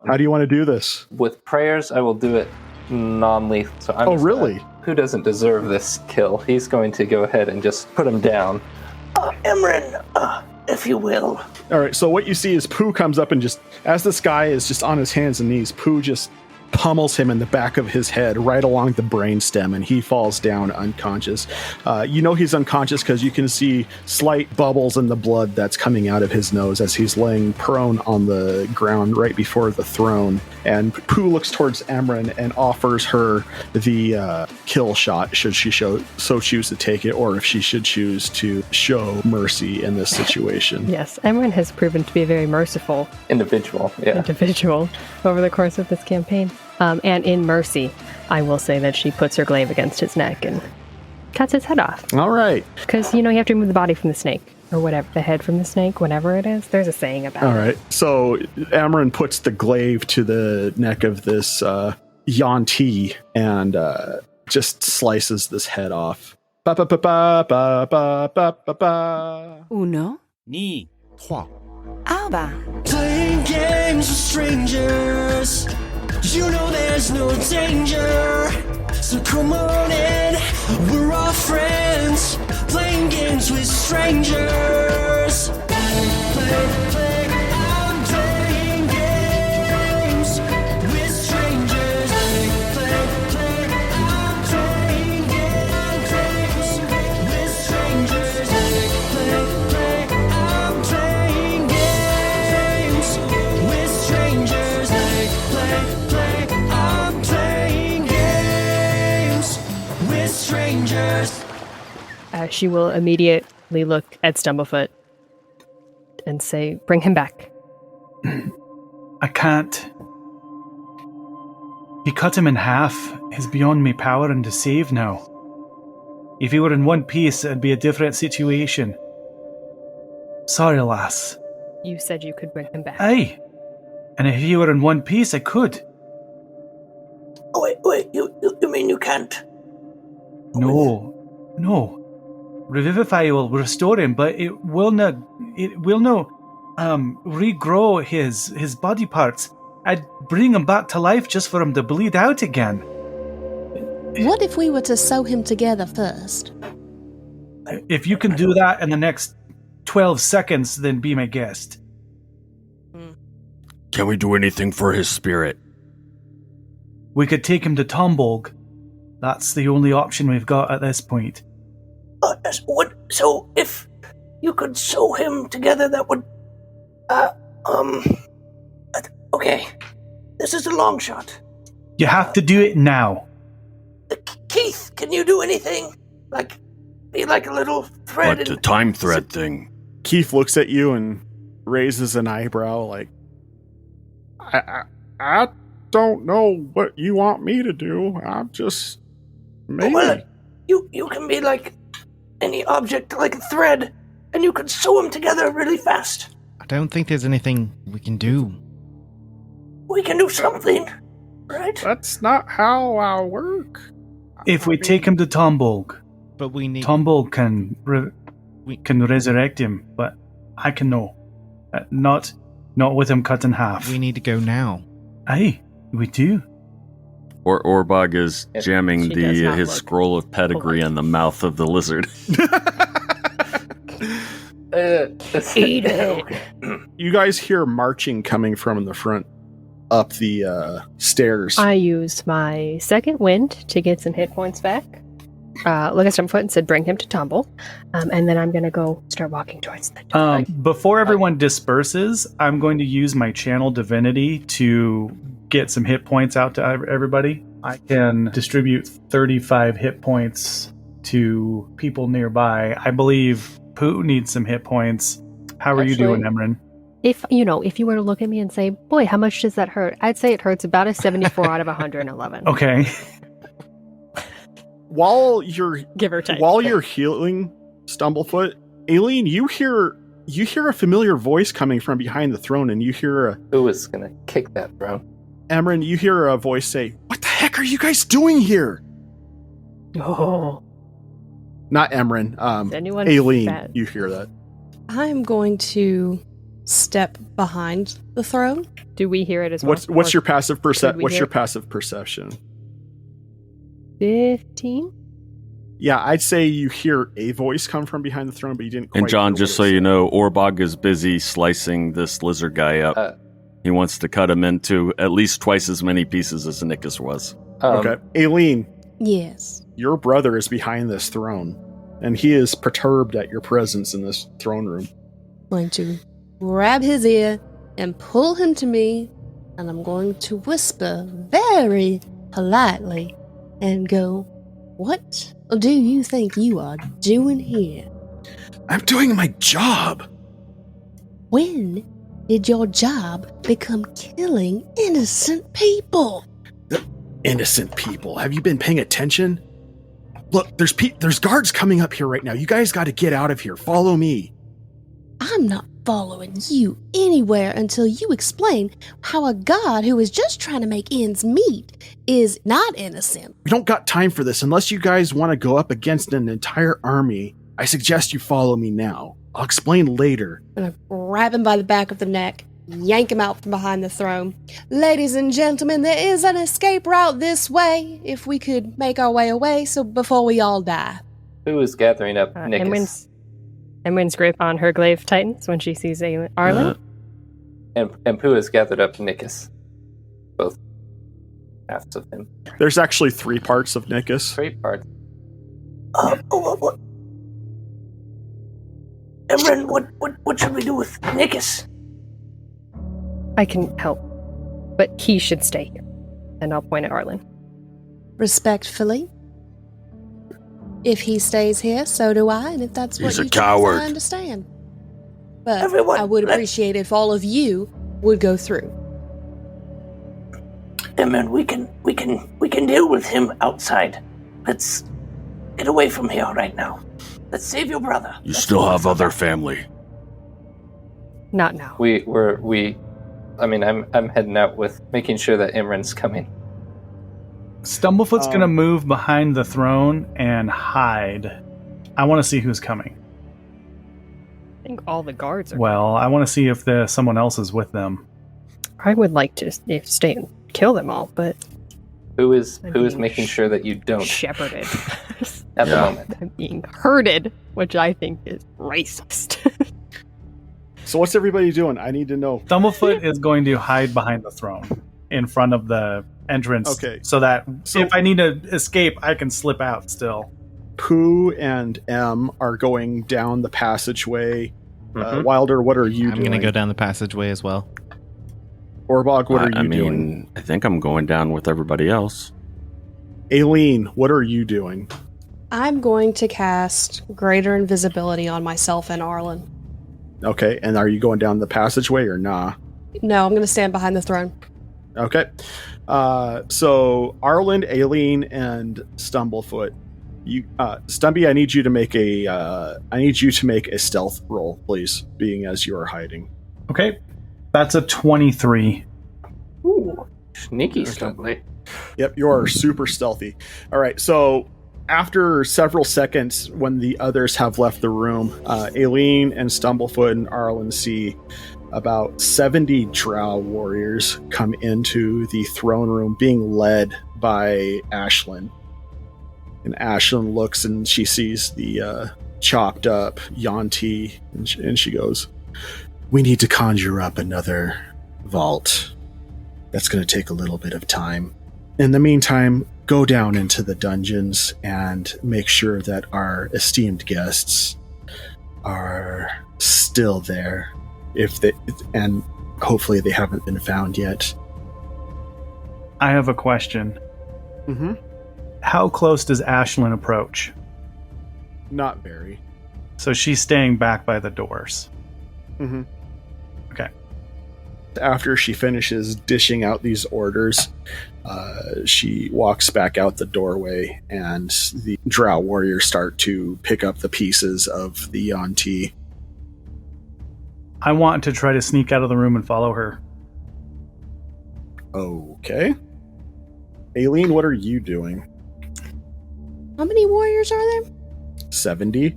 How do you want to do this? With prayers, I will do it non-lethal. So I'm really? Who doesn't deserve this kill? He's going to go ahead and just put him down. Emran, if you will. All right, so what you see is Pooh comes up and just, as this guy is just on his hands and knees, Pooh just pummels him in the back of his head right along the brainstem, and he falls down unconscious. You know he's unconscious because you can see slight bubbles in the blood that's coming out of his nose as he's laying prone on the ground right before the throne. And Pooh looks towards Emran and offers her the kill shot should she so choose to take it, or if she should choose to show mercy in this situation. Yes, Emran has proven to be a very merciful individual over the course of this campaign. And in mercy, I will say that she puts her glaive against his neck and cuts his head off. All right. Because, you have to remove the body from the snake, or whatever, the head from the snake, whatever it is. There's a saying about it. All right. So Amarin puts the glaive to the neck of this Yanti and just slices this head off. Ba ba ba ba ba ba ba ba ba. Uno. Ni. Trois. Alba. Playing games with strangers. You know there's no danger. So come on in. We're all friends. Playing games with strangers. Play. I'm playing games with strangers. Play. I'm playing games with strangers. Play. I'm playing games with strangers. Play. I'm playing games with strangers. She will immediately look at Stumblefoot and say, "Bring him back." I can't. He cut him in half. He's beyond me powering to save now. If he were in one piece, it'd be a different situation. Sorry, lass. You said you could bring him back. Aye. And if he were in one piece, I could. Oh, wait, you mean you can't? No. Revivify will restore him, but it will not regrow his body parts. I'd bring him back to life just for him to bleed out again. What if we were to sew him together first? If you can do that in the next 12 seconds, then be my guest. Can we do anything for his spirit? We could take him to Tombolg. That's the only option we've got at this point. So if you could sew him together, that would... Okay. This is a long shot. You have to do it now. Keith, can you do anything? Be like a little thread? Like the time thread thing. Keith looks at you and raises an eyebrow like, I don't know what you want me to do. I'm just... Maybe. Well, you can be like any object, like a thread, and you can sew them together really fast. I don't think there's anything we can do. We can do something, right? That's not how I work. If we take him to Tombolg, but we need... Tombolg can resurrect him, but I can know. Not with him cut in half. We need to go now. Aye, we do. Or Orbog is jamming his scroll of pedigree in the mouth of the lizard. Eat it. You guys hear marching coming from the front up the stairs. I used my second wind to get some hit points back. Look at Stumblefoot and said, "Bring him to Tumble," and then I'm going to go start walking towards the door. Before everyone disperses, I'm going to use my channel divinity to get some hit points out to everybody. I can distribute 35 hit points to people nearby. I believe Pooh needs some hit points. How are you doing, Emran? If you were to look at me and say, "Boy, how much does that hurt?" I'd say it hurts about a 74 out of 111. Okay. While you're give or take, while you're healing Stumblefoot, Aileen, you hear a familiar voice coming from behind the throne, and you hear who is gonna kick that throne? Emran, you hear a voice say, "What the heck are you guys doing here?" Oh, not Emran. Aileen, you hear that? I'm going to step behind the throne. Do we hear it as well? What's your passive perception? What's hear your it? passive perception? 15? Yeah, I'd say you hear a voice come from behind the throne, but you didn't quite And John, hear just what so it you said. know, Orbog is busy slicing this lizard guy up. He wants to cut him into at least twice as many pieces as Nickus was. Okay. Aileen, Yes. your brother is behind this throne, and he is perturbed at your presence in this throne room. I'm going to grab his ear and pull him to me, and I'm going to whisper very politely and go, "What do you think you are doing here? I'm doing my job. When did your job become killing innocent people?" Innocent people. Have you been paying attention? Look, there's guards coming up here right now. You guys got to get out of here. Follow me. I'm not following you anywhere until you explain how a god who is just trying to make ends meet is not innocent. We don't got time for this. Unless you guys want to go up against an entire army, I suggest you follow me now. I'll explain later. I'm gonna grab him by the back of the neck, yank him out from behind the throne. "Ladies and gentlemen, there is an escape route this way, if we could make our way away, so before we all die." Who is gathering up Nickus? Emwyn's grip on her glaive tightens when she sees Arlen. And Pooh has gathered up Nickus. Both halves of him. There's actually 3 parts of Nickus. 3 parts. What? Emran, what should we do with Nickus? I can help, but he should stay here. And I'll point at Arlen. Respectfully. If he stays here, so do I, and if that's what He's a you choose, coward. I understand. But Everyone, I would appreciate if all of you would go through. Emran, we can deal with him outside. Let's get away from here right now. Let's save your brother. You still have other family. Not now. I'm heading out with making sure that Imran's coming. Stumblefoot's going to move behind the throne and hide. I want to see who's coming. I think all the guards are. Well, I want to see if someone else is with them. I would like to stay and kill them all, but Who is being making sure that you don't shepherded at the moment? I'm being herded, which I think is racist. So what's everybody doing? I need to know. Stumblefoot is going to hide behind the throne in front of the entrance. Okay. So if I need to escape, I can slip out still. Pooh and M are going down the passageway. Wilder, what are you doing? I'm going to go down the passageway as well. Orbog, what are you doing? I think I'm going down with everybody else. Aileen, what are you doing? I'm going to cast Greater Invisibility on myself and Arlen. Okay, and are you going down the passageway or nah? No, I'm going to stand behind the throne. Okay. So Arlen, Aileen, and Stumblefoot. Stumpy, I need you to make a stealth roll, please, being as you are hiding. Okay. That's a 23. Ooh, sneaky stumbly. Yep, you are super stealthy. All right, so after several seconds, when the others have left the room, Aileen and Stumblefoot and Arlen see about 70 drow warriors come into the throne room, being led by Ashlyn. And Ashlyn looks and she sees the chopped up Yanti, and she goes, "We need to conjure up another vault. That's going to take a little bit of time. In the meantime, go down into the dungeons and make sure that our esteemed guests are still there, and hopefully they haven't been found yet." I have a question. Mm-hmm. How close does Ashlyn approach? Not very. So she's staying back by the doors. Mm-hmm. Okay. After she finishes dishing out these orders, she walks back out the doorway, and the drow warriors start to pick up the pieces of the Yanti. I want to try to sneak out of the room and follow her. Okay. Aileen, what are you doing? How many warriors are there? 70?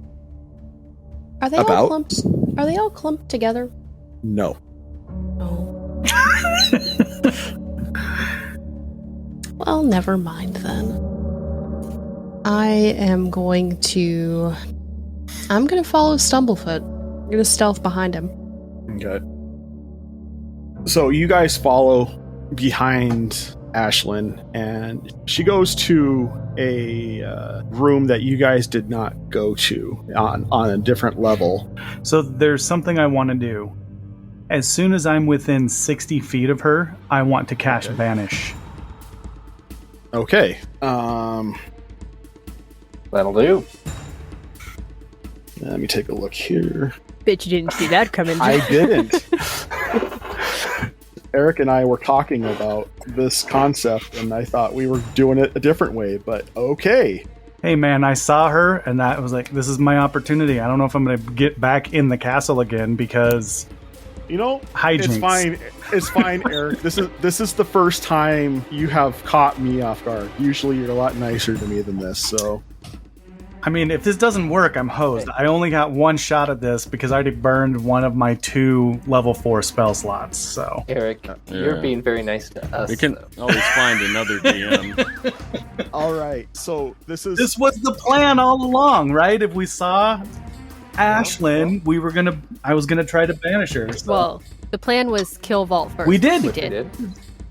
Are they About? all clumped? Are they all clumped together? No. Oh. Well, never mind then. I'm going to follow Stumblefoot. I'm going to stealth behind him. Okay. So you guys follow behind Ashlyn, and she goes to a room that you guys did not go to on a different level. So there's something I want to do. As soon as I'm within 60 feet of her, I want to cast Vanish. Okay. That'll do. Let me take a look here. Bet you didn't see that coming. I didn't. Eric and I were talking about this concept, and I thought we were doing it a different way, but okay. Hey man, I saw her, and that was like, this is my opportunity. I don't know if I'm going to get back in the castle again because, hijinks. It's fine. It's fine, Eric. This is the first time you have caught me off guard. Usually, you're a lot nicer to me than this, so. I mean, if this doesn't work, I'm hosed. I only got one shot at this because I already burned one of my 2 level 4 spell slots, so. Eric, you're being very nice to us. We can always find another DM. All right, so this was the plan all along, right? If we saw Ashlyn, I was gonna try to banish her. So. Well, the plan was kill Vault first. We did.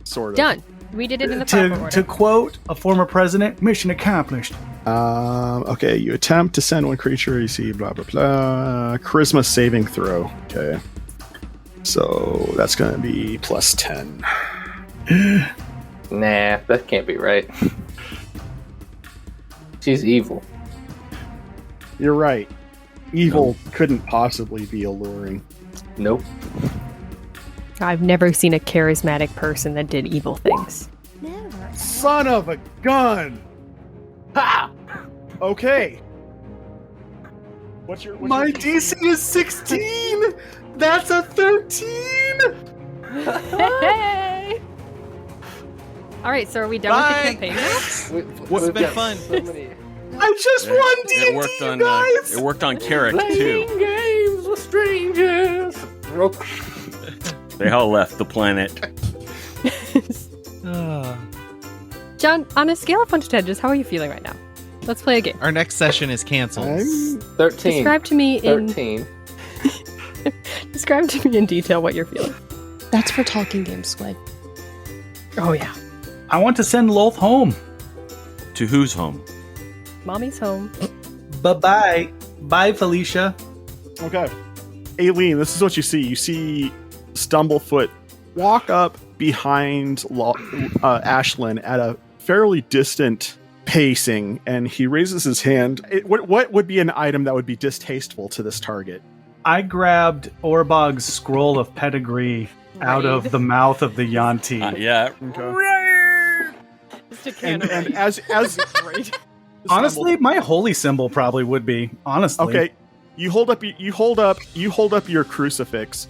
Sort of. Done. We did it in the proper order. To quote a former president, mission accomplished. Okay, you attempt to send one creature, you see blah, blah, blah. Charisma saving throw. Okay. So that's going to be plus 10. Nah, that can't be right. She's evil. You're right. Evil couldn't possibly be alluring. Nope. I've never seen a charismatic person that did evil things. Never. Son of a gun! Ha! Okay. What's My your DC is 16! That's a 13! Hey! Alright, so are we done with the campaign now? It's been fun. So many... I just won D&D, It worked on guys! it worked on Carrick too. Playing games with strangers. They all left the planet. John, on a scale of 1 to 10, just how are you feeling right now? Let's play a game. Our next session is canceled. 13. Describe to me in 13. Describe to me in detail what you're feeling. That's for talking games, Squid. Oh yeah. I want to send Lolth home. To whose home? Mommy's home. Bye-bye. Bye, Felicia. Okay. Aileen, this is what you see. You see Stumblefoot walk up behind Ashlyn at a fairly distant pacing, and he raises his hand. What would be an item that would be distasteful to this target? I grabbed Orbog's scroll of pedigree out of the mouth of the Yanti. Yeah. Okay. Just a can And of as Honestly, my holy symbol probably would be. Honestly. Okay. You hold up your crucifix,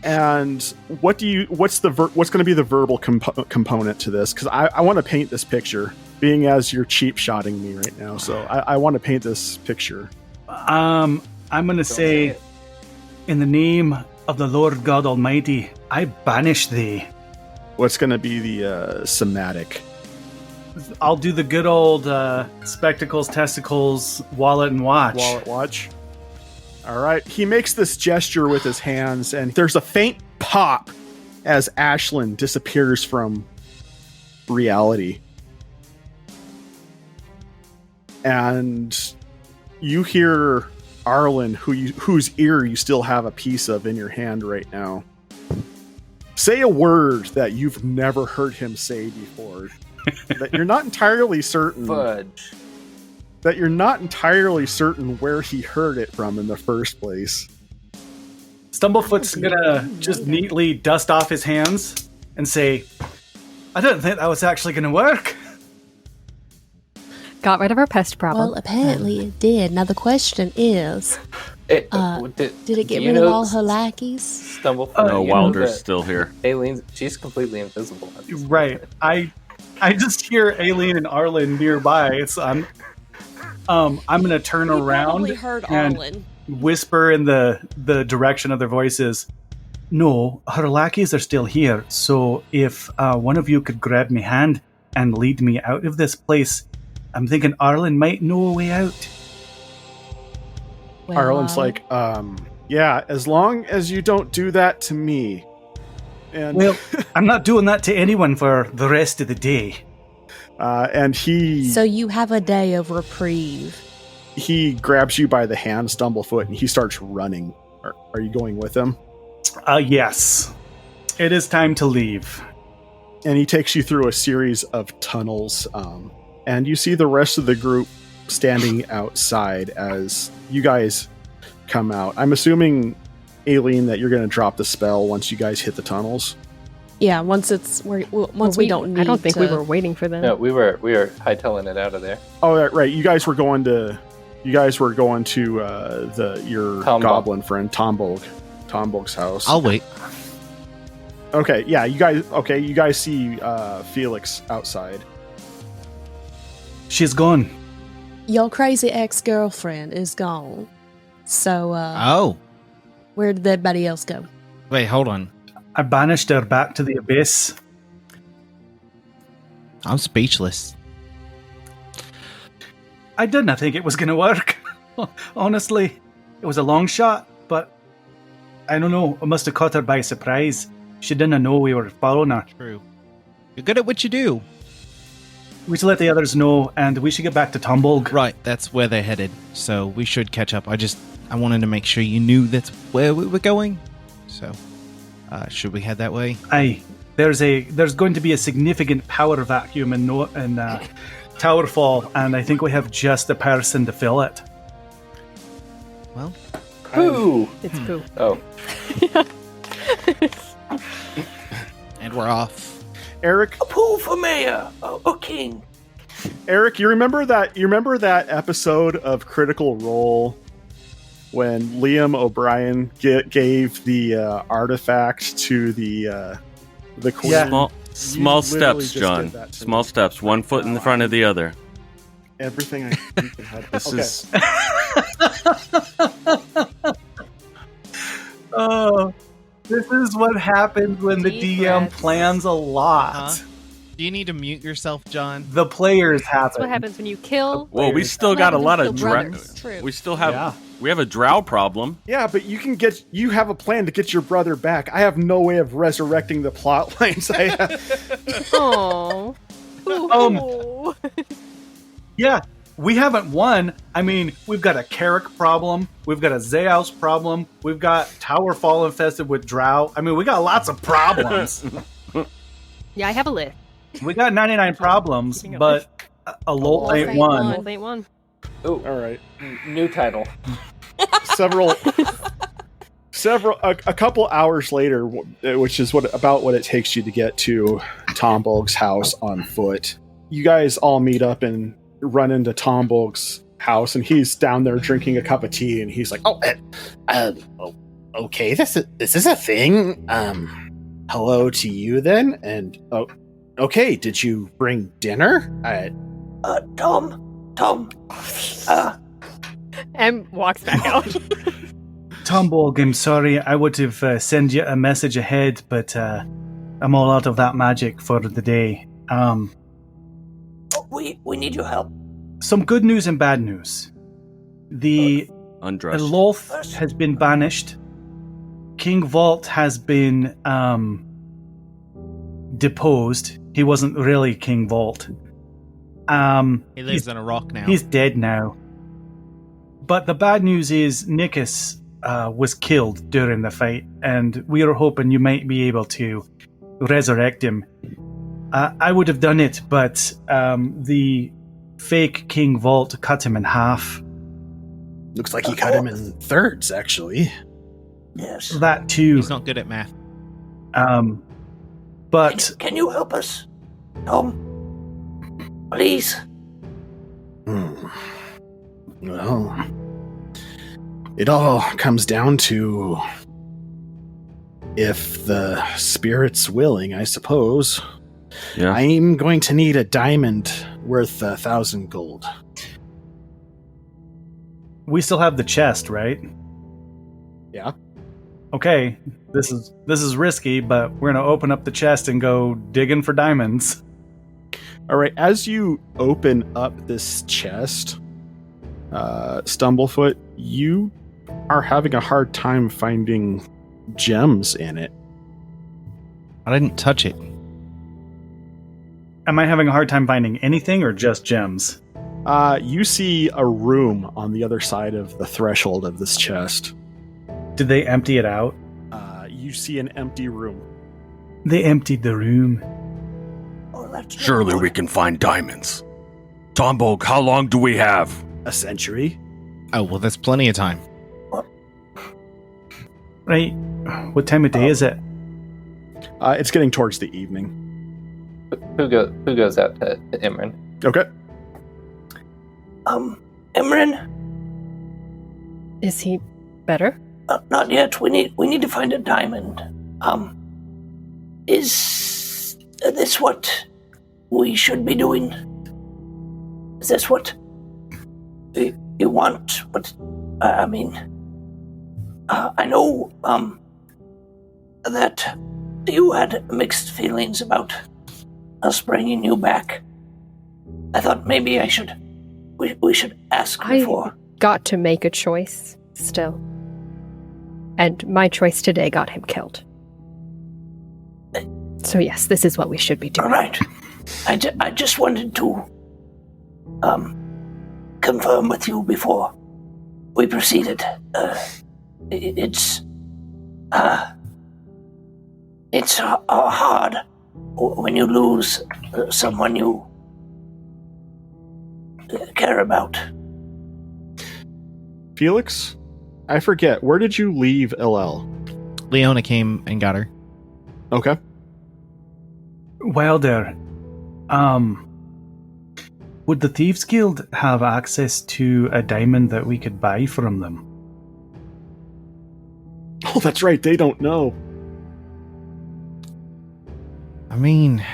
and what's going to be the verbal component to this? Because I want to paint this picture, being as you're cheap shotting me right now. So I want to paint this picture. I'm going to say, in the name of the Lord God Almighty, I banish thee. What's going to be the somatic? I'll do the good old spectacles, testicles, wallet, and watch. Wallet watch. All right. He makes this gesture with his hands, and there's a faint pop as Ashlyn disappears from reality. And you hear Arlen, whose ear you still have a piece of in your hand right now, say a word that you've never heard him say before. That you're not entirely certain. Fudge. That you're not entirely certain where he heard it from in the first place. Stumblefoot's gonna just neatly dust off his hands and say, I don't think that was actually gonna work. Got rid of our pest problem. Well, apparently it did. Now the question is, did it get rid of all her lackeys? Stumblefoot. No, Wilder's still here. Aileen, she's completely invisible. Right. I just hear Aileen and Arlen nearby. So I'm gonna turn around Probably heard and Arlen. whisper in the direction of their voices. No, her lackeys are still here, so if one of you could grab me hand and lead me out of this place, I'm thinking Arlen might know a way out. Well, Arlen's like, yeah, as long as you don't do that to me. And Well, I'm not doing that to anyone for the rest of the day. and so you have a day of reprieve. he grabs you by the hand, Stumblefoot, and he starts running. Are you going with him? Yes. It is time to leave. And he takes you through a series of tunnels, and you see the rest of the group standing outside as you guys come out. I'm assuming, Aileen, that you're going to drop the spell once you guys hit the tunnels. Yeah, once we don't need I don't think to... we were waiting for them. No, we were hightailing it out of there. Oh, right. You guys were going to your Tomball. goblin friend Tombolg's house. I'll wait. Okay, yeah, you guys see Felix outside. She's gone. Your crazy ex-girlfriend is gone. So, Oh, where did everybody else go? wait, hold on. I banished her back to the abyss. I'm speechless. I didn't think it was going to work. Honestly, it was a long shot, but I don't know. I must have caught her by surprise. She didn't know we were following her. True. You're good at what you do. We should let the others know, and we should get back to Tombolg. Right, that's where they're headed. So we should catch up. I wanted to make sure you knew that's where we were going. So, should we head that way? Aye, there's going to be a significant power vacuum in Towerfall, and I think we have just the person to fill it. Well, Pooh! It's poo. Oh, and we're off. Eric, A pool for mayor, a king. Eric, you remember that episode of Critical Role when Liam O'Brien gave the artifact to the queen? Yeah. Small You literally steps, just John. did that to Small me. steps. One foot in the front of the other. Everything I think I had. This Okay. is Oh, this is what happens when the Deep DM breaths. plans a lot. Huh? Do you need to mute yourself, John? The players have That's what happens when you kill. well. We still got a lot of brothers. drow. True. We still have Yeah. we have a drow problem. Yeah, but you have a plan to get your brother back. I have no way of resurrecting the plot lines. I have. Oh. Yeah, we haven't won. I mean, we've got a Carrick problem. We've got a Zaos problem. We've got Towerfall infested with drow. I mean, we got lots of problems. Yeah, I have a list. We got 99 problems, Keeping up but a Lolth ain't one. Lolth ain't one. oh, All right. new title. A couple hours later, which is about what it takes you to get to Tombolg's house on foot. You guys all meet up and run into Tombolg's house, and he's down there drinking a cup of tea, and he's like, Okay, this is a thing. Hello to you then, and okay, did you bring dinner? Tom, And walks back out. Tombolg, I'm sorry. I would have sent you a message ahead, but I'm all out of that magic for the day. we need your help. Some good news and bad news. The Undressed. Lolth has been banished. King Vault has been deposed. He wasn't really King Vault. He lives on a rock now. He's dead now. But the bad news is Nicus was killed during the fight, and we are hoping you might be able to resurrect him. I would have done it, but the fake King Vault cut him in half. Looks like he cut him in thirds, actually. Yes. That too. He's not good at math. But Can you help us, Tom? Please. Well, it all comes down to if the spirit's willing, I suppose. Yeah. I'm going to need a diamond worth 1,000 gold. we still have the chest, right? Yeah. okay, this is risky, but we're gonna open up the chest and go digging for diamonds. All right, as you open up this chest, Stumblefoot, you are having a hard time finding gems in it. I didn't touch it. Am I having a hard time finding anything or just gems? You see a room on the other side of the threshold of this chest. Did they empty it out? You see an empty room. They emptied the room. Surely we can find diamonds. Tombolg, how long do we have? A century. Oh, well, that's plenty of time. Right. What time of day is it? It's getting towards the evening. Who goes out to Imran? Okay. Imran? Is he better? Not yet. We need to find a diamond. Is this what we should be doing? Is this what you want? But I mean, I know that you had mixed feelings about us bringing you back. I thought maybe we should ask before. I got to make a choice still. And my choice today got him killed. So yes, this is what we should be doing. All right. I just wanted to confirm with you before we proceeded. It's hard when you lose someone you care about. Felix, I forget, where did you leave LL? Leona came and got her. Okay. Wilder, would the Thieves Guild have access to a diamond that we could buy from them? Oh, that's right, they don't know. I mean,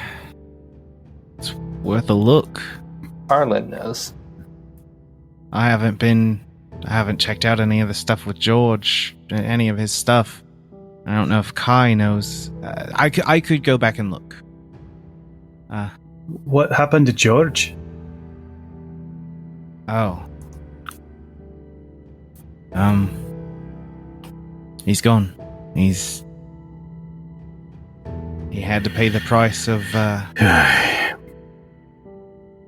it's worth a look. Arlen knows. I haven't checked out any of the stuff with George, any of his stuff. I don't know if Kai knows. I could go back and look. What happened to George? Oh. He's gone. He had to pay the price of,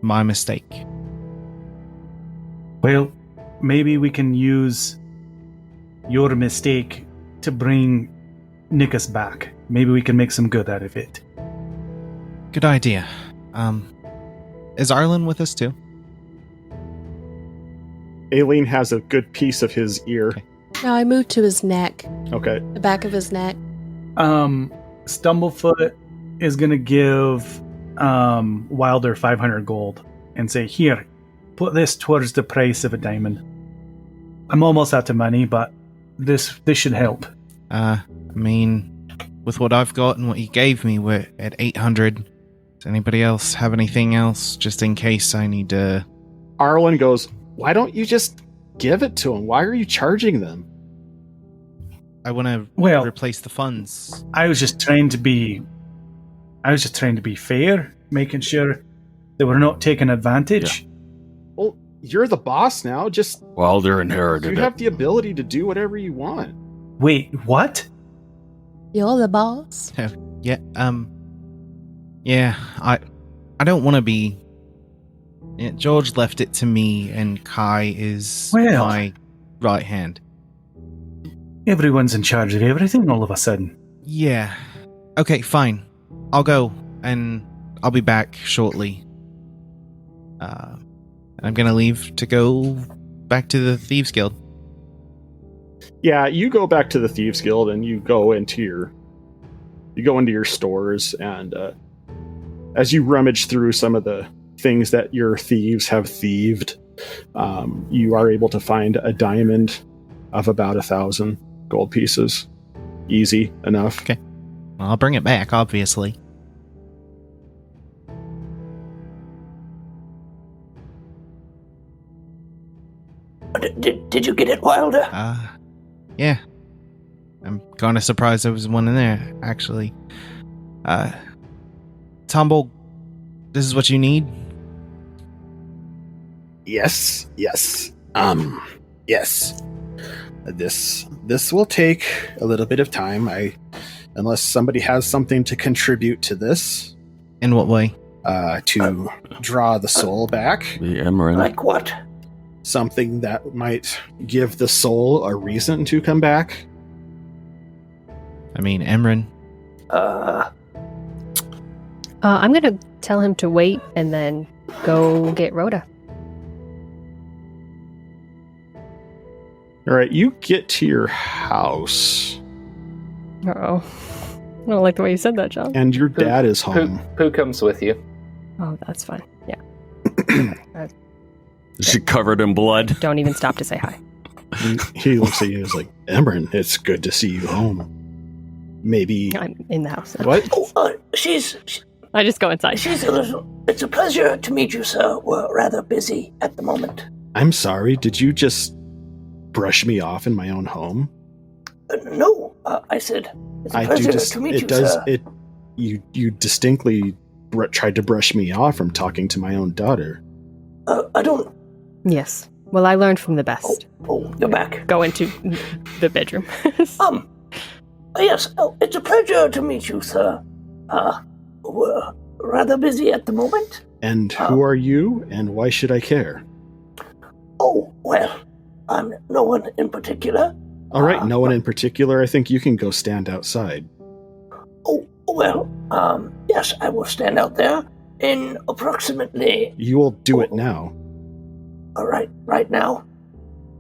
my mistake. Well, maybe we can use your mistake to bring Nickus back. Maybe we can make some good out of it. Good idea. Is Arlen with us too? Aileen has a good piece of his ear. Okay. No, I moved to his neck. Okay. The back of his neck. Stumblefoot is going to give Wilder 500 gold and say, here, put this towards the price of a diamond. I'm almost out of money, but this should help. I mean, with what I've got and what he gave me, we're at 800. Does anybody else have anything else, just in case I need to... Arlen goes, why don't you just give it to him? Why are you charging them? I want to replace the funds. I was just trying to be fair, making sure that we're not taking advantage. Yeah. Well, you're the boss now. Just Wilder inherited you have the ability to do whatever you want. Wait, what? You're the boss? Yeah, yeah, I don't want to be... Yeah, George left it to me, and Kai is my right hand. Everyone's in charge of everything all of a sudden. Yeah. Okay, fine. I'll go, and I'll be back shortly. I'm gonna leave to go back to the Thieves Guild. Yeah, you go back to the Thieves Guild, and you go into your stores, and as you rummage through some of the things that your thieves have thieved, you are able to find a diamond of about 1,000 gold pieces. Easy enough. Okay. Well, I'll bring it back, obviously. Did you get it, Wilder? Yeah. I'm kind of surprised there was one in there, actually. Tumble, this is what you need? Yes. Yes. This will take a little bit of time. Unless somebody has something to contribute to this. In what way? To draw the soul back. The Emerald. Like what? Something that might give the soul a reason to come back. I mean, Emran. I'm going to tell him to wait and then go get Rhoda. All right, you get to your house. Uh-oh. I don't like the way you said that, John. And your dad is home. Pooh comes with you. Oh, that's fine. Yeah. Is she covered in blood? Don't even stop to say hi. He looks at you and is like, Emran, it's good to see you home. Maybe... I'm in the house. What? I just go inside. It's a pleasure to meet you, sir. We're rather busy at the moment. I'm sorry, did you just brush me off in my own home? No, I said, it's a pleasure to meet you, sir. You distinctly tried to brush me off from talking to my own daughter. I don't... Yes. Well, I learned from the best. Oh, you're back. Go into the bedroom. Yes, it's a pleasure to meet you, sir. We're rather busy at the moment. And who are you, and why should I care? Oh, well, I'm no one in particular. All right, no one in particular. I think you can go stand outside. Oh, well, yes, I will stand out there in approximately... You will do it now. All right now.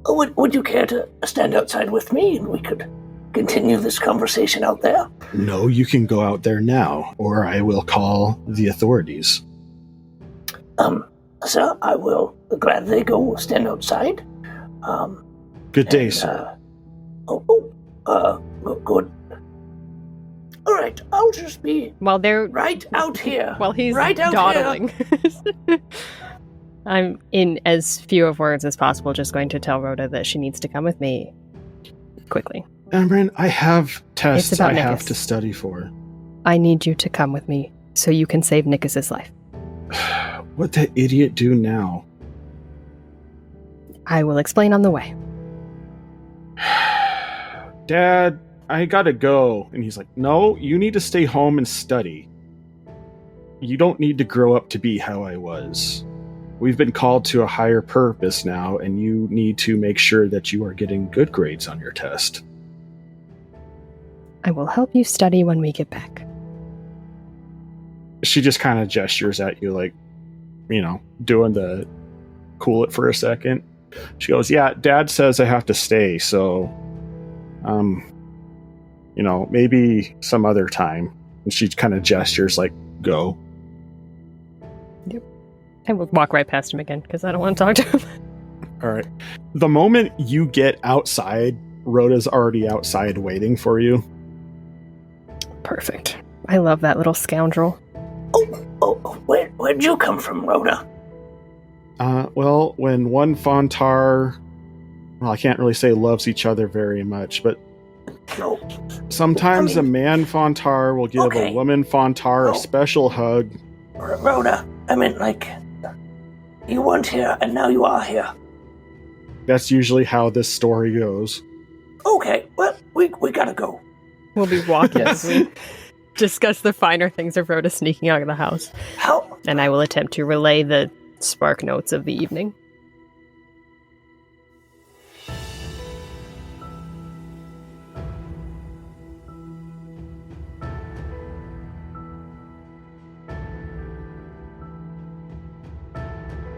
Would you care to stand outside with me and we could continue this conversation out there? No, you can go out there now, or I will call the authorities. Sir, I will gladly go stand outside. Good day, sir. Good. All right, I'll just be while they're right out here. While he's right out dawdling. I'm, in as few of words as possible, just going to tell Rhoda that she needs to come with me quickly. Emran, I have tests I have Nickus. to study for. I need you to come with me so you can save Nickus's life. What the idiot do now? I will explain on the way. Dad, I gotta go. And he's like, no, you need to stay home and study. You don't need to grow up to be how I was. We've been called to a higher purpose now, and you need to make sure that you are getting good grades on your test. I will help you study when we get back. She just kind of gestures at you like, doing the cool it for a second. She goes, yeah, Dad says I have to stay, so, maybe some other time. And she kind of gestures like, go. Yep. I will walk right past him again, because I don't want to talk to him. All right. The moment you get outside, Rhoda's already outside waiting for you. Perfect. I love that little scoundrel. Where'd you come from, Rhoda? Well, when one Fontar... Well, I can't really say loves each other very much, but... No. Sometimes a man Fontar will give a woman Fontar a special hug. Rhoda, I meant you weren't here, and now you are here. That's usually how this story goes. Okay, well, we gotta go. We'll be walking as we discuss the finer things of Rhoda sneaking out of the house. And I will attempt to relay the spark notes of the evening.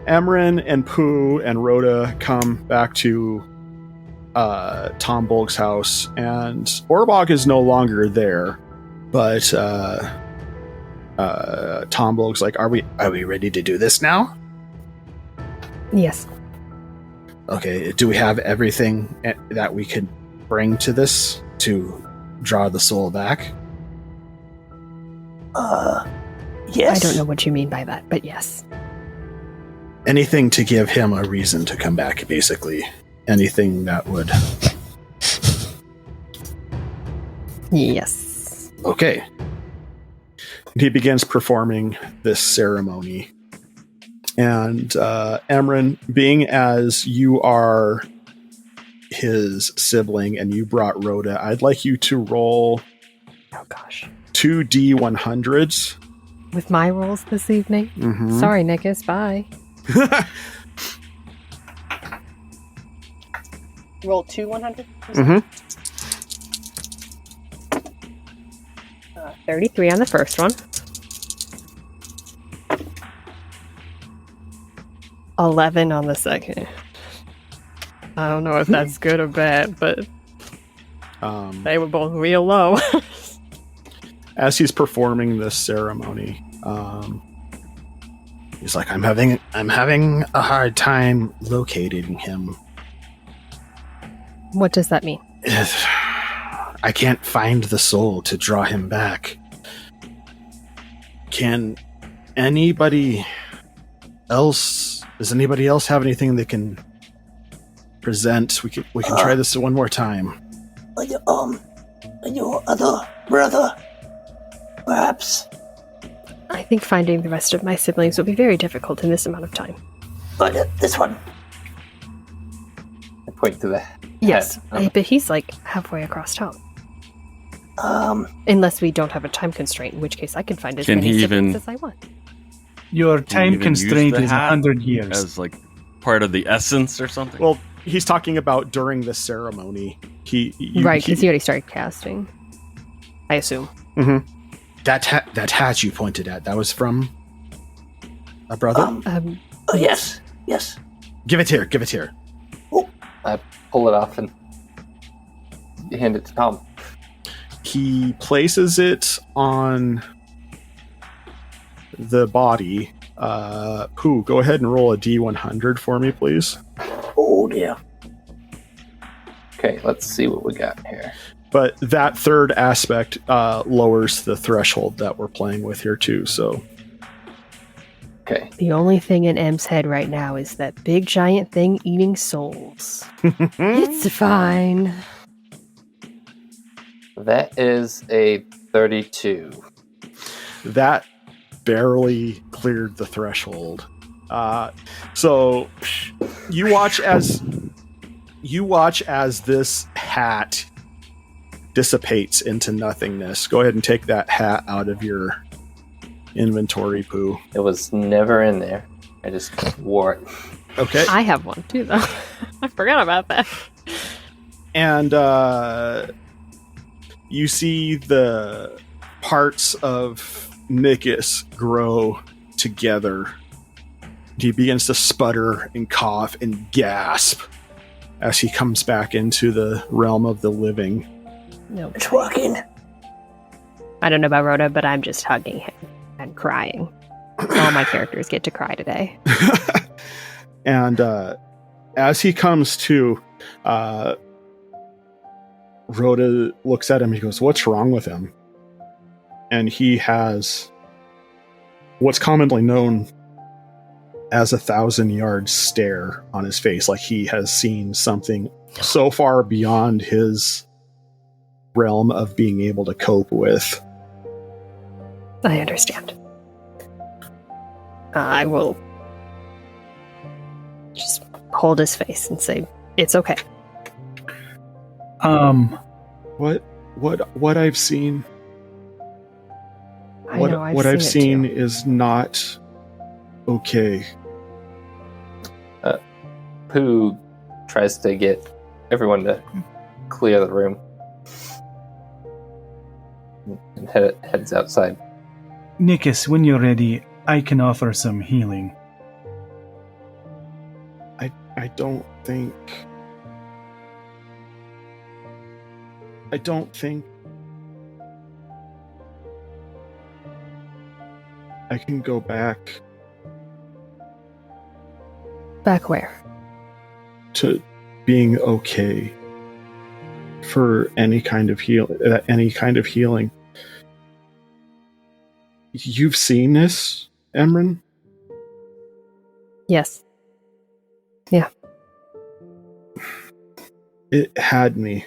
Emran and Pooh and Rhoda come back to Tom Bulk's house, and Orbog is no longer there, but Tom Bulk's like, are we ready to do this now? Yes. Okay, do we have everything that we could bring to this to draw the soul back? Yes. I don't know what you mean by that, but yes. Anything to give him a reason to come back, basically. Anything that would... Yes. Okay. He begins performing this ceremony. And Emran, being as you are his sibling and you brought Rhoda, I'd like you to roll 2 D100s. With my rolls this evening? Mm-hmm. Sorry, Nickus. Bye. Roll 2 100? Mm-hmm. 33 on the first one. 11 on the second. I don't know if that's good or bad, but they were both real low. As he's performing this ceremony, he's like, I'm having a hard time locating him. What does that mean? I can't find the soul to draw him back. Can anybody else? Does anybody else have anything they can present? We can try this one more time. Your other brother, perhaps. I think finding the rest of my siblings will be very difficult in this amount of time. But this one. I point to the Yes, but he's like halfway across town. Unless we don't have a time constraint, in which case I can find as many siblings as I want. Your time constraint is 100 years. As like part of the essence or something? Well, he's talking about during the ceremony. Right, because he already started casting. I assume. Mm-hmm. That hat you pointed at, that was from a brother? Yes. Give it here. I pull it off and hand it to Tom. He places it on the body. Pooh, go ahead and roll a D100 for me, please. Oh, dear. Okay, let's see what we got here. But that third aspect lowers the threshold that we're playing with here, too, so... Okay. The only thing in M's head right now is that big giant thing eating souls. It's fine. That is a 32. That barely cleared the threshold. So you watch as this hat dissipates into nothingness. Go ahead and take that hat out of your inventory, Pooh. It was never in there. I just wore it. Okay. I have one too, though. I forgot about that. And you see the parts of Nickus grow together. He begins to sputter and cough and gasp as he comes back into the realm of the living. No, it's walking. I don't know about Rhoda, but I'm just hugging him and crying. All my characters get to cry today. And as he comes to, Rhoda looks at him. He goes, "What's wrong with him?" And he has what's commonly known as a 1,000-yard stare on his face, like he has seen something so far beyond his realm of being able to cope with. I understand. I will just hold his face and say, "It's okay." What I've seen. What I've seen is not okay. Pooh tries to get everyone to clear the room and heads outside. Nickus, when you're ready, I can offer some healing. I don't think I can go back. Back where? To being okay for any kind of healing. You've seen this, Emran? Yes. Yeah. It had me.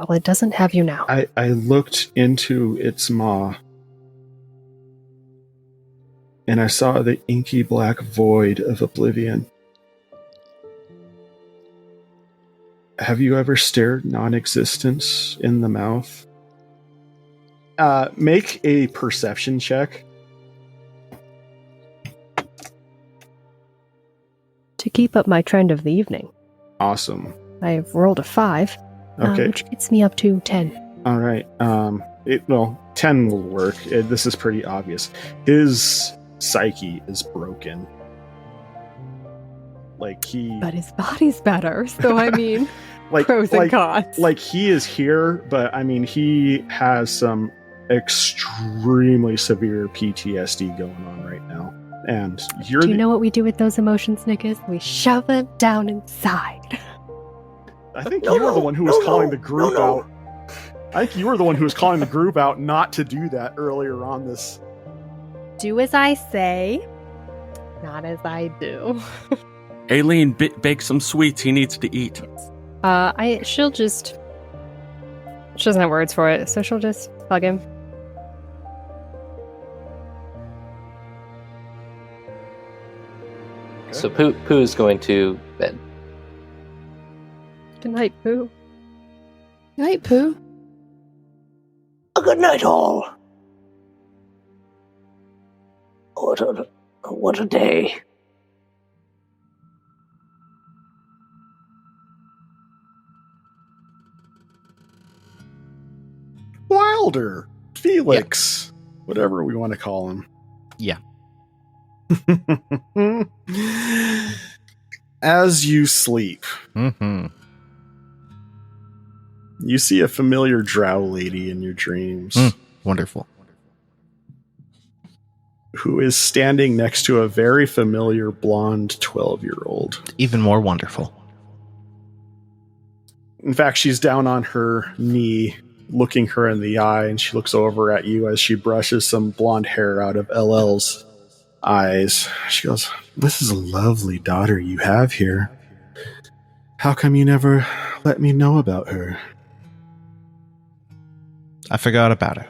Well, it doesn't have you now. I looked into its maw, and I saw the inky black void of oblivion. Have you ever stared non-existence in the mouth? Make a perception check. To keep up my trend of the evening. Awesome. I've rolled a 5, Okay. which gets me up to 10. All right. 10 will work. This is pretty obvious. His psyche is broken. But his body's better, so I mean, pros and cons. He is here, but I mean, he has some extremely severe PTSD going on right now. And do you know what we do with those emotions, Nicholas? We shove them down inside. I think you were the one who was calling the group out. I think you were the one who was calling the group out not to do that earlier on this. Do as I say, not as I do. Aileen, bake some sweets. He needs to eat. She doesn't have words for it, so she'll just hug him. So Pooh's going to bed. Good night, Pooh. Night, Pooh. A good night, all. What a day. Wilder, Felix, whatever we want to call him. Yeah. As you sleep, you see a familiar drow lady in your dreams. Wonderful. Who is standing next to a very familiar blonde 12-year-old. Even more wonderful. In fact, she's down on her knee, looking her in the eye, and she looks over at you as she brushes some blonde hair out of LL's eyes. She goes, "This is a lovely daughter you have here. How come you never let me know about her?" I forgot about her.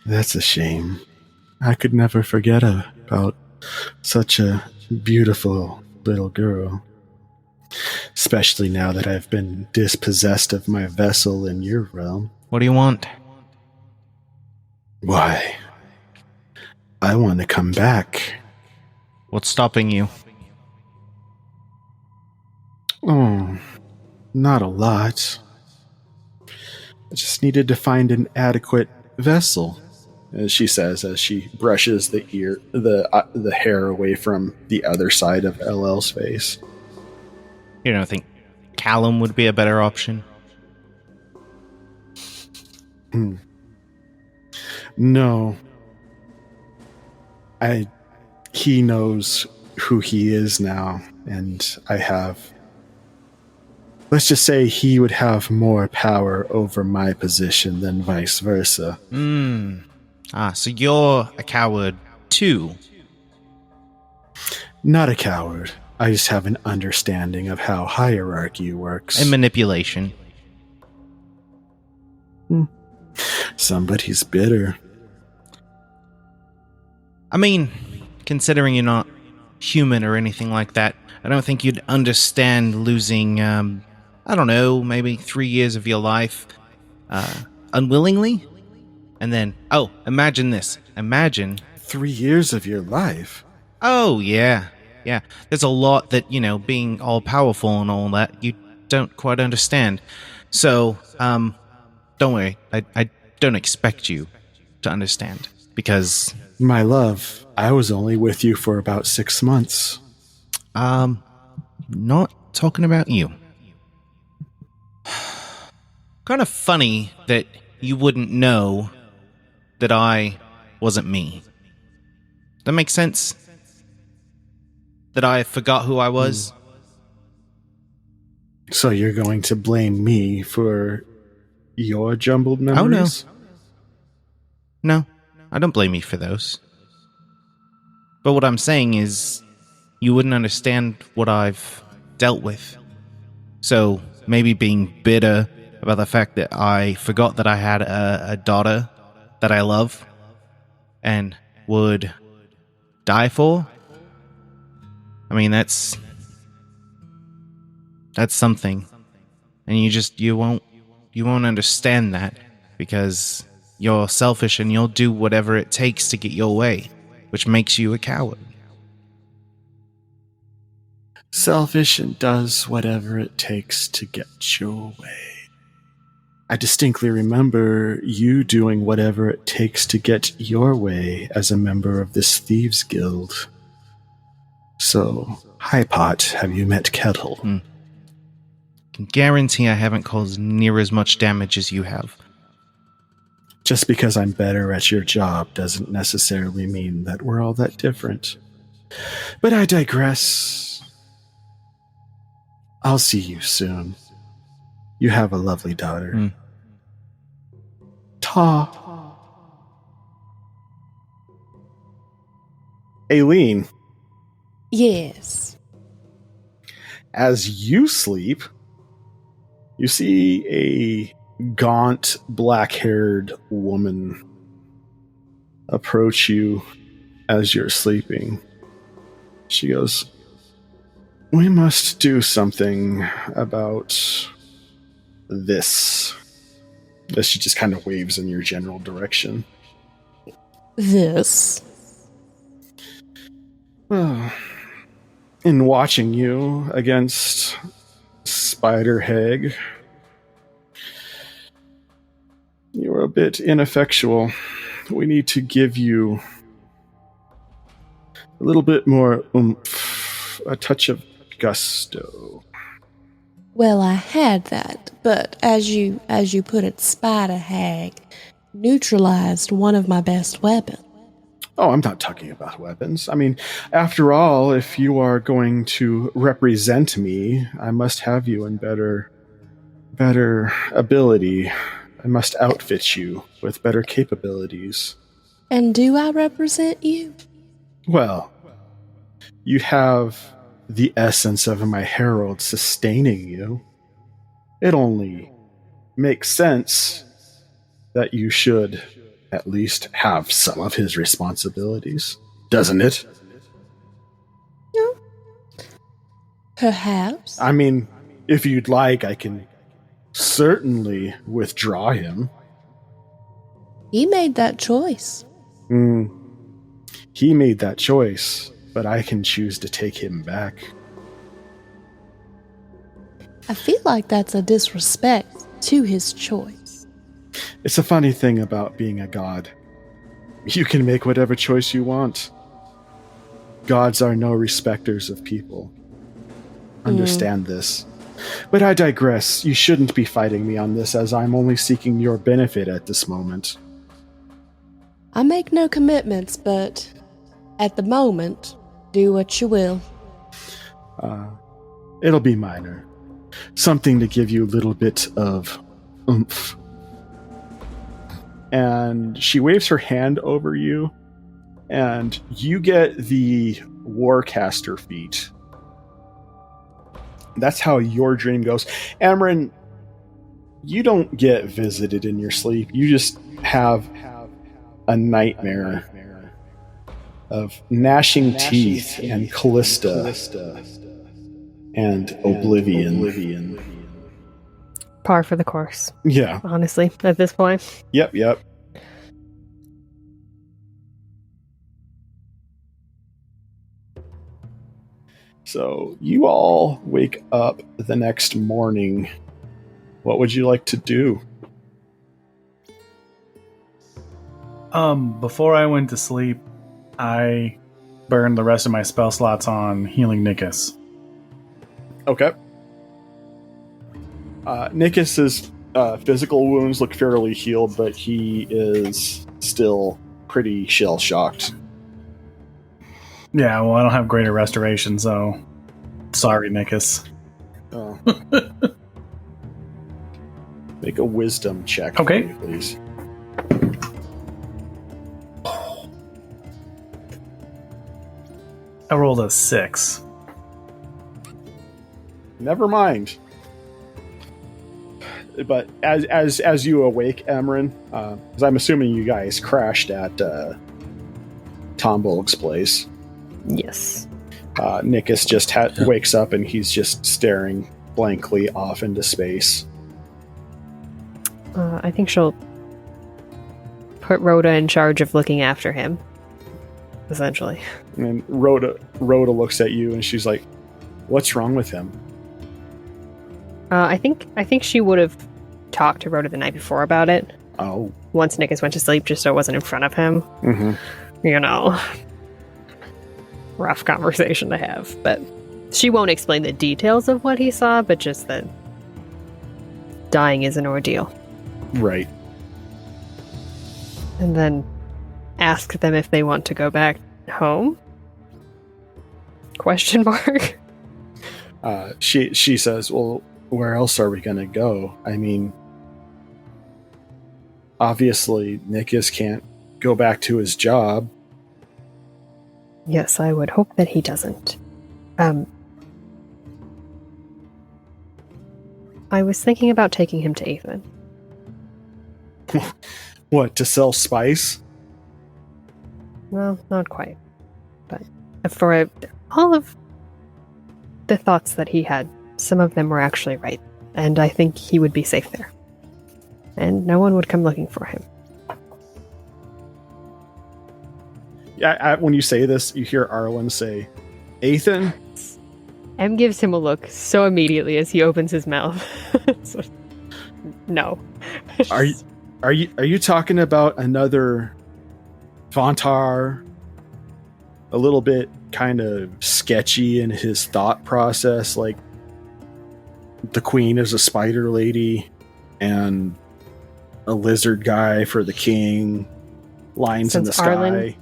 That's a shame. I could never forget about such a beautiful little girl. Especially now that I've been dispossessed of my vessel in your realm. What do you want? Why? I want to come back. What's stopping you? Oh, not a lot. I just needed to find an adequate vessel, as she says, as she brushes the hair away from the other side of LL's face. You don't think Callum would be a better option? No. He knows who he is now, and I have... Let's just say he would have more power over my position than vice versa. So you're a coward too? Not a coward. I just have an understanding of how hierarchy works. And manipulation. Somebody's bitter. I mean, considering you're not human or anything like that, I don't think you'd understand losing, I don't know, maybe 3 years of your life unwillingly. And then, imagine this. Imagine 3 years of your life? Oh, yeah. Yeah. There's a lot that, being all powerful and all that, you don't quite understand. So, don't worry. I don't expect you to understand. Because... My love, I was only with you for about 6 months. Not talking about you. Kind of funny that you wouldn't know that I wasn't me. That makes sense? That I forgot who I was? So you're going to blame me for your jumbled memories? Oh, no. No, I don't blame you for those. But what I'm saying is, you wouldn't understand what I've dealt with. So, maybe being bitter about the fact that I forgot that I had a daughter that I love and would die for. I mean, that's something. And you won't understand that because you're selfish and you'll do whatever it takes to get your way, which makes you a coward. Selfish and does whatever it takes to get your way. I distinctly remember you doing whatever it takes to get your way as a member of this Thieves Guild. So, Hi Pot, have you met Kettle? Can guarantee I haven't caused near as much damage as you have. Just because I'm better at your job doesn't necessarily mean that we're all that different. But I digress. I'll see you soon. You have a lovely daughter. Ta. Aileen. Yes. As you sleep, you see a gaunt, black-haired woman approach you as you're sleeping. She goes, "We must do something about this." As she just kind of waves in your general direction. This? In watching you against Spider Hag, you were a bit ineffectual. We need to give you a little bit more oomph, a touch of gusto. Well, I had that, but as you put it, Spider Hag neutralized one of my best weapons. Oh, I'm not talking about weapons. I mean, after all, if you are going to represent me, I must have you in better ability. I must outfit you with better capabilities. And do I represent you? Well, you have the essence of my herald sustaining you. It only makes sense that you should at least have some of his responsibilities, doesn't it? No. Perhaps. I mean, if you'd like, I can certainly withdraw him. He made that choice. He made that choice, but I can choose to take him back. I feel like that's a disrespect to his choice. It's a funny thing about being a god. You can make whatever choice you want. Gods are no respecters of people. Understand this. But I digress. You shouldn't be fighting me on this, as I'm only seeking your benefit at this moment. I make no commitments, but at the moment, do what you will. It'll be minor. Something to give you a little bit of oomph. And she waves her hand over you, and you get the Warcaster feat. That's how your dream goes. Amryn, you don't get visited in your sleep. You just have a nightmare of gnashing teeth and Callista and Oblivion. Par for the course. Yeah. Honestly, at this point. Yep. So you all wake up the next morning. What would you like to do? Before I went to sleep, I burned the rest of my spell slots on healing Nickus. Okay. Nickus's physical wounds look fairly healed, but he is still pretty shell-shocked. Yeah, well, I don't have greater restoration, so sorry, Nickus. Oh. Make a wisdom check, okay, for me, please. I rolled a 6. Never mind. but as you awake, Emran, because I'm assuming you guys crashed at Tombolg's place. Yes. Nikus just wakes up and he's just staring blankly off into space. I think she'll put Rhoda in charge of looking after him, essentially. And Rhoda looks at you and she's like, "What's wrong with him?" I think she would have talked to Rhoda the night before about it. Oh. Once Nikus went to sleep, just so it wasn't in front of him. Mm-hmm. You know, rough conversation to have. But she won't explain the details of what he saw, but just that dying is an ordeal. Right. And then ask them if they want to go back home? Question mark. She says, "Well, where else are we going to go? I mean, obviously Nikus can't go back to his job." Yes, I would hope that he doesn't. I was thinking about taking him to Ethan. What, to sell spice? Well, not quite. But for all of the thoughts that he had, some of them were actually right. And I think he would be safe there. And no one would come looking for him. Yeah, when you say this, you hear Arlen say, "Ethan?" M gives him a look so immediately as he opens his mouth. So, no. Are you talking about another Vontar? A little bit kind of sketchy in his thought process, like the queen is a spider lady and a lizard guy for the king, lines in the sky.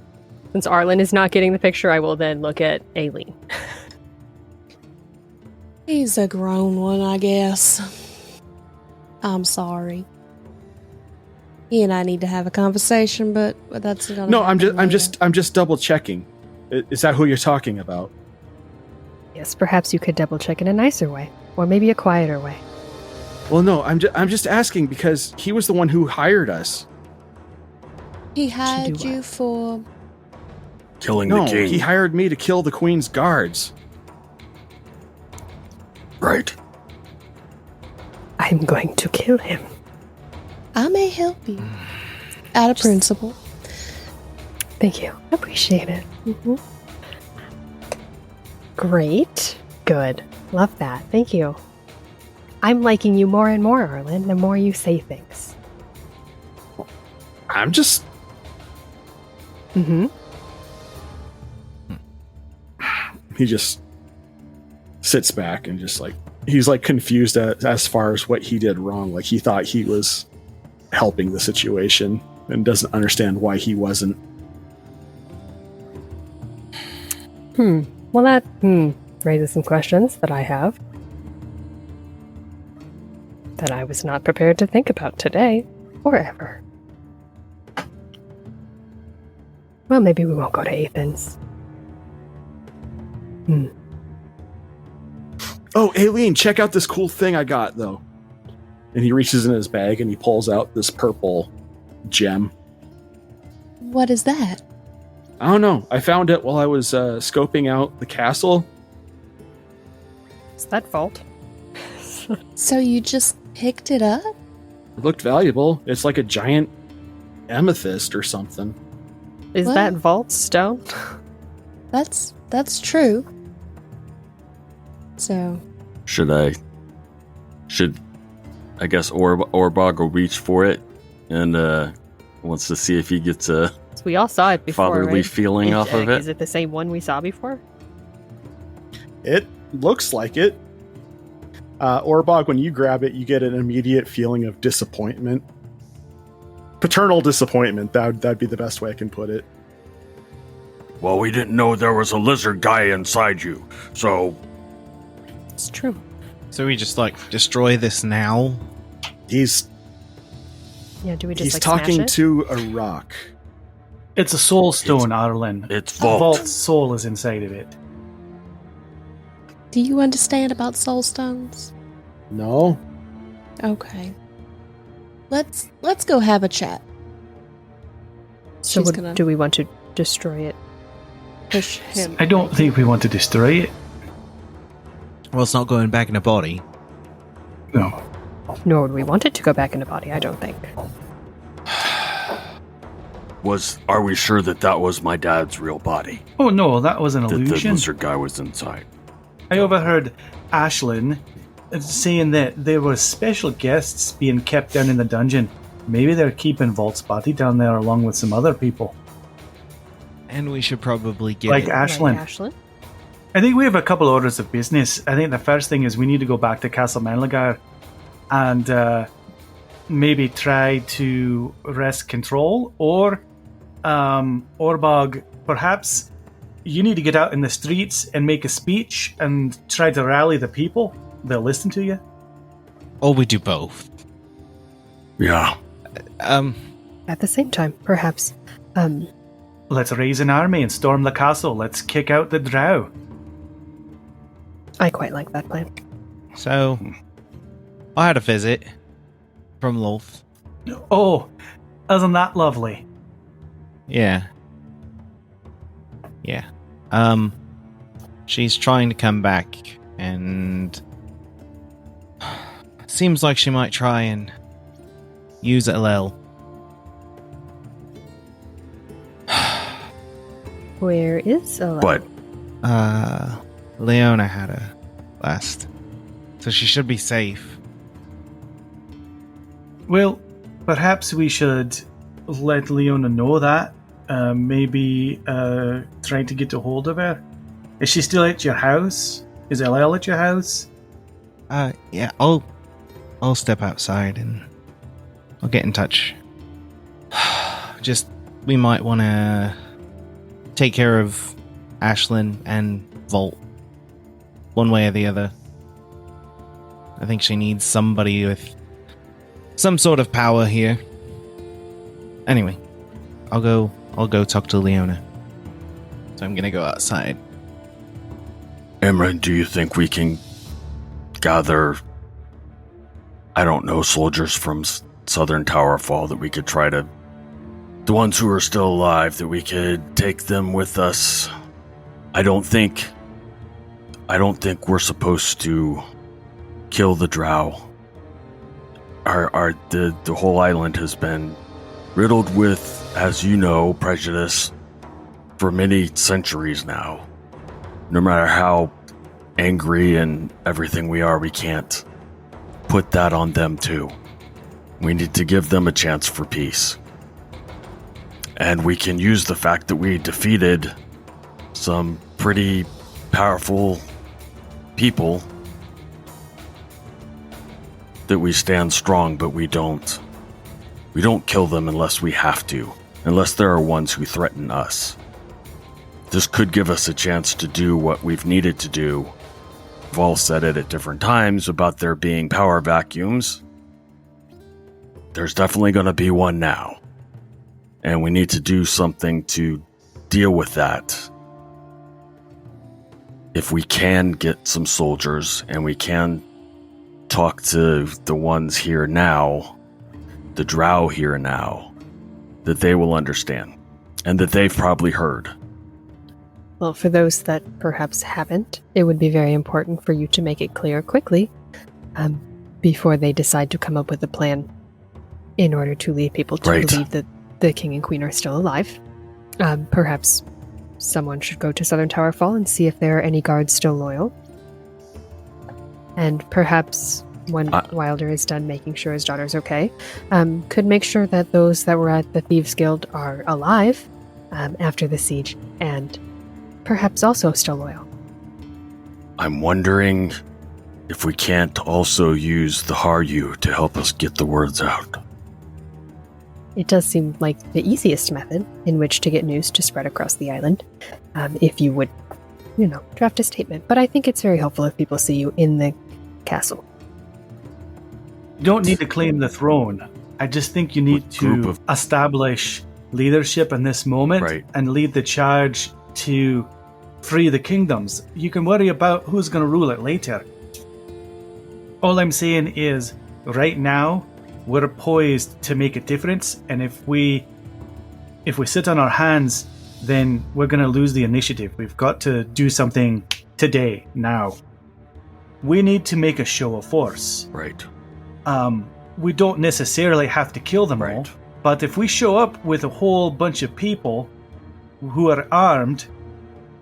Since Arlen is not getting the picture, I will then look at Aileen. He's a grown one, I guess. I'm sorry. He and I need to have a conversation, but that's gonna No, happen I'm just double checking. Is that who you're talking about? Yes, perhaps you could double check in a nicer way, or maybe a quieter way. Well, no, I'm just asking because he was the one who hired us. He hired you for killing No, the king. he hired me to kill the queen's guards. Right. I'm going to kill him. I may help you. Out of principle. Thank you. Appreciate it. Mm-hmm. Great. Good. Love that. Thank you. I'm liking you more and more, Arlen, the more you say things. I'm just... Mm-hmm. He just sits back and just like... He's like confused as far as what he did wrong. Like he thought he was helping the situation and doesn't understand why he wasn't. Well, that raises some questions that I have that I was not prepared to think about today or ever. Well, maybe we won't go to Ethan's. Oh, Aileen, check out this cool thing I got, though. And he reaches in his bag and he pulls out this purple gem. What is that? I don't know. I found it while I was scoping out the castle. Is that Vault? So you just picked it up? It looked valuable. It's like a giant amethyst or something. Is What? that Vault stone? That's true. So Should I guess Orbog will reach for it and wants to see if he gets a We all saw it before, fatherly right? feeling off of it. Is it the same one we saw before? It looks like it. Orbog, when you grab it, you get an immediate feeling of disappointment. Paternal disappointment. That'd be the best way I can put it. Well, we didn't know there was a lizard guy inside you, so... It's true. So we just, destroy this now? He's Do we just, talking smash it? to a rock. It's a soul stone, Arlen. It's Vault. Vault's soul is inside of it. do you understand about soul stones? No? Okay. let's go have a chat. So She's gonna do we want to destroy it? push him. I don't think we want to destroy it. Well, it's not going back in a body. No. Nor would we want it to go back in a body, I don't think. Are we sure that was my dad's real body? Oh no, that was an That the illusion. lizard guy was inside. I overheard Ashlyn saying that there were special guests being kept down in the dungeon. Maybe they're keeping Volt's body down there along with some other people. And we should probably get Like it. Ashlyn. Like Ashlyn? I think we have a couple orders of business. I think the first thing is we need to go back to Castle Mannligar and maybe try to wrest control, or Orbog, perhaps you need to get out in the streets and make a speech and try to rally the people. They'll listen to you. Or we do both. Yeah. At the same time, perhaps. Let's raise an army and storm the castle. Let's kick out the drow. I quite like that plan. So, I had a visit from Lolth. Oh, isn't that lovely? Yeah. Yeah. She's trying to come back, and seems like she might try and use LL. Where is Ella? But Leona had her last. So she should be safe. Well, perhaps we should let Leona know that. Maybe trying to get a hold of her. Is she still at your house? Is LL at your house? Yeah, I'll step outside and I'll get in touch. Just, we might want to take care of Ashlyn and Volt. One way or the other. I think she needs somebody with some sort of power here. Anyway, I'll go talk to Leona. So I'm gonna go outside. Imran, do you think we can gather, I don't know, soldiers from southern Towerfall that we could try to, the ones who are still alive, that we could take them with us? I don't think we're supposed to kill the drow. The whole island has been riddled with, as you know, prejudice for many centuries now. No matter how angry and everything we are, we can't put that on them too. We need to give them a chance for peace. And we can use the fact that we defeated some pretty powerful people, that we stand strong, but we don't kill them unless we have to, unless there are ones who threaten us. This could give us a chance to do what we've needed to do. We've all said it at different times about there being power vacuums. There's definitely going to be one now. And we need to do something to deal with that. If we can get some soldiers and we can talk to the ones here now, the drow here now, that they will understand and that they've probably heard. Well, for those that perhaps haven't, it would be very important for you to make it clear quickly before they decide to come up with a plan in order to lead people to believe that the king and queen are still alive. Perhaps someone should go to Southern Towerfall and see if there are any guards still loyal. And perhaps when Wilder is done making sure his daughter's okay, could make sure that those that were at the Thieves Guild are alive after the siege, and perhaps also still loyal. I'm wondering if we can't also use the Haryu to help us get the words out. It does seem like the easiest method in which to get news to spread across the island, if you would, draft a statement. But I think it's very helpful if people see you in the castle. You don't need to claim the throne. I just think you need to establish leadership in this moment and lead the charge to free the kingdoms. You can worry about who's going to rule it later. All I'm saying is, right now, we're poised to make a difference, and if we sit on our hands, then we're going to lose the initiative. We've got to do something today, now. We need to make a show of force. Right. We don't necessarily have to kill them all, but if we show up with a whole bunch of people who are armed,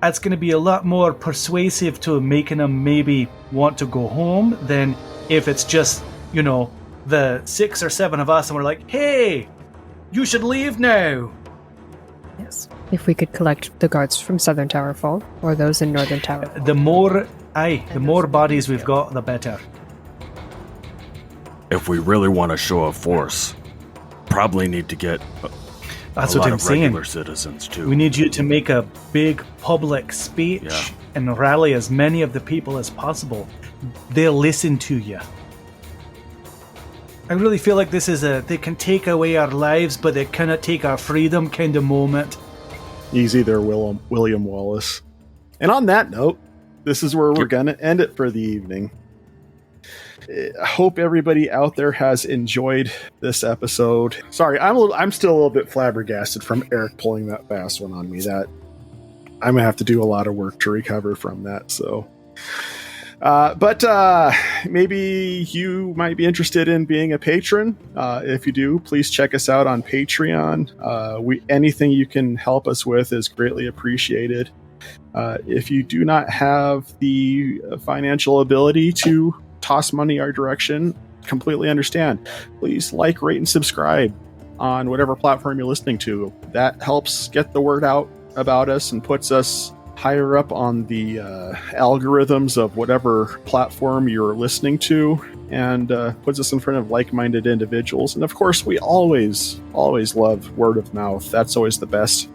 that's going to be a lot more persuasive to making them maybe want to go home than if it's just, the 6 or 7 of us and we're like, hey, you should leave now. Yes. If we could collect the guards from Southern Towerfall or those in Northern Towerfall. The more bodies we've got, the better. If we really want to show a force, probably need to get That's a what lot I'm of saying. regular citizens too. We need you to make a big public speech and rally as many of the people as possible. They'll listen to you. I really feel like this is they can take away our lives, but they cannot take our freedom kind of moment. Easy there, William Wallace. And on that note, this is where we're going to end it for the evening. I hope everybody out there has enjoyed this episode. Sorry, I'm still a little bit flabbergasted from Eric pulling that fast one on me. That I'm gonna have to do a lot of work to recover from that. So, but maybe you might be interested in being a patron. If you do, please check us out on Patreon. Anything you can help us with is greatly appreciated. If you do not have the financial ability to toss money our direction, completely understand. Please like, rate, and subscribe on whatever platform you're listening to. That helps get the word out about us and puts us higher up on the algorithms of whatever platform you're listening to, and puts us in front of like-minded individuals. And of course, we always love word of mouth. That's always the best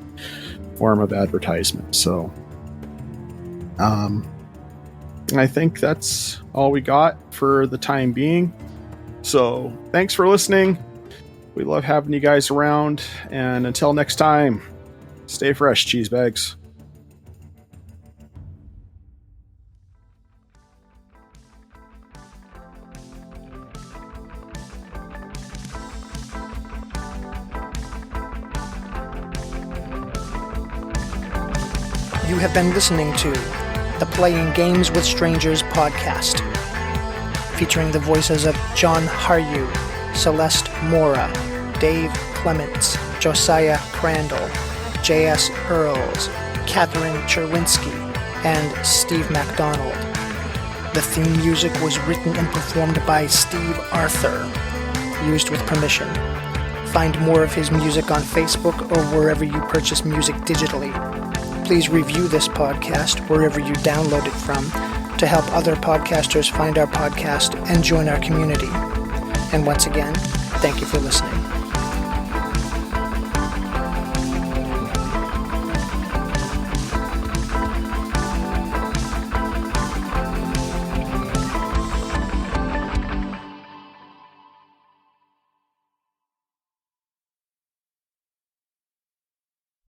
form of advertisement. So I think that's all we got for the time being. So thanks for listening. We love having you guys around. And until next time, stay fresh, cheese bags. You have been listening to the Playing Games with Strangers podcast, featuring the voices of John Haryu, Celeste Mora, Dave Clements, Josiah Crandall, J.S. Earls, Katherine Czerwinski, and Steve MacDonald. The theme music was written and performed by Steve Arthur, used with permission. Find more of his music on Facebook or wherever you purchase music digitally. Please review this podcast wherever you download it from to help other podcasters find our podcast and join our community. And once again, thank you for listening.